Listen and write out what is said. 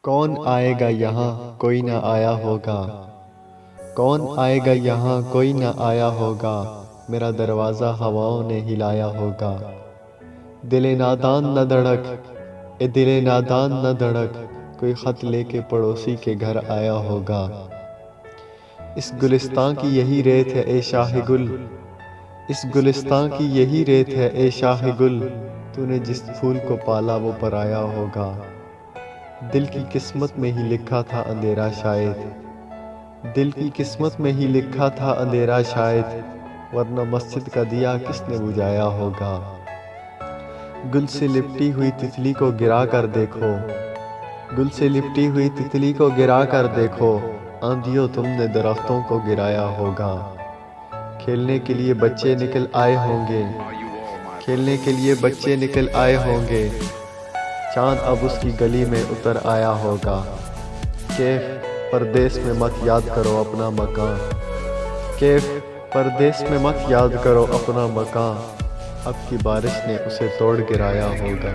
کون آئے گا یہاں کوئی نہ آیا ہوگا، کون آئے گا یہاں کوئی نہ آیا ہوگا، میرا دروازہ ہواؤں نے ہلایا ہوگا۔ دل نادان نہ دھڑک، اے دل نادان نہ دھڑک، کوئی خط لے کے پڑوسی کے گھر آیا ہوگا۔ اس گلستان کی یہی ریت ہے اے شاہ گل، اس گلستان کی یہی ریت ہے اے شاہ گل، تو نے جس پھول کو پالا وہ پرایا ہوگا۔ دل کی قسمت میں ہی لکھا تھا اندھیرا شاید، دل کی قسمت میں ہی لکھا تھا اندھیرا شاید، ورنہ مسجد کا دیا کس نے بجھایا ہوگا۔ گل سے لپٹی ہوئی تتلی کو گرا کر دیکھو، گل سے لپٹی ہوئی تتلی کو گرا کر دیکھو، آندھیوں تم نے درختوں کو گرایا ہوگا۔ کھیلنے کے لیے بچے نکل آئے ہوں گے، کھیلنے کے لیے بچے نکل آئے ہوں گے، چاند اب اس کی گلی میں اتر آیا ہوگا۔ کیف پردیس میں مت یاد کرو اپنا مکان، کیف پردیس میں مت یاد کرو اپنا مکان، اب کی بارش نے اسے توڑ گرایا ہوگا۔